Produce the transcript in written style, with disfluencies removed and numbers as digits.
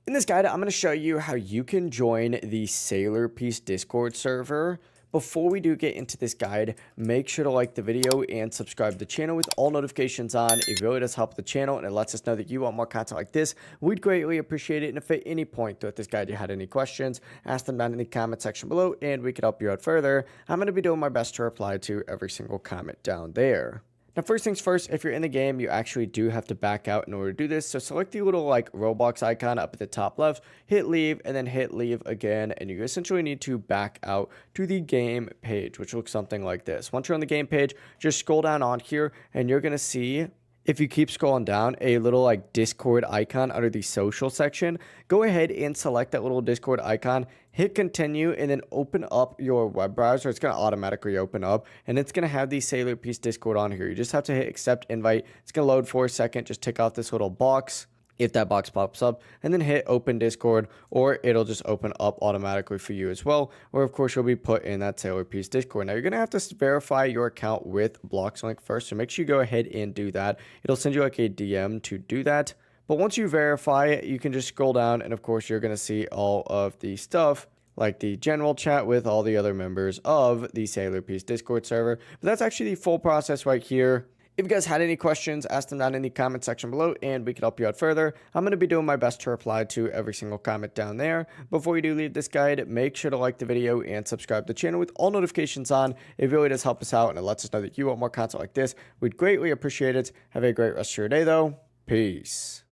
In this guide, I'm going to show you how you can join the Sailor Peace Discord server. Before we do get into this guide, make sure to like the video and subscribe to the channel with all notifications on. It really does help the channel and it lets us know that you want more content like this. We'd greatly appreciate it. And if at any point throughout this guide you had any questions, ask them down in the comment section below and we can help you out further. I'm going to be doing my best to reply to every single comment down there. Now, first things first, if you're in the game, you actually do have to back out in order to do this. So select the little Roblox icon up at the top left, hit leave, and then hit leave again. And you essentially need to back out to the game page, which looks something like this. Once you're on the game page, just scroll down on here and you're going to see, if you keep scrolling down, a little Discord icon under the social section. Go ahead and select that little Discord icon, hit continue, and then open up your web browser. It's going to automatically open up, and it's going to have the Sailor Peace Discord on here. You just have to hit accept invite. It's going to load for a second. Just tick off this little box if that box pops up, and then hit open Discord, or it'll just open up automatically for you as well, or of course you'll be put in that Sailor Peace Discord. Now you're gonna have to verify your account with Bloxlink first, so make sure you go ahead and do that. It'll send you a DM to do that, but once you verify it, you can just scroll down, and of course you're gonna see all of the stuff like the general chat with all the other members of the Sailor Peace Discord server. But that's actually the full process right here. If you guys had any questions, ask them down in the comment section below and we can help you out further. I'm going to be doing my best to reply to every single comment down there. Before you do leave this guide, make sure to like the video and subscribe to the channel with all notifications on. It really does help us out and it lets us know that you want more content like this. We'd greatly appreciate it. Have a great rest of your day though. Peace.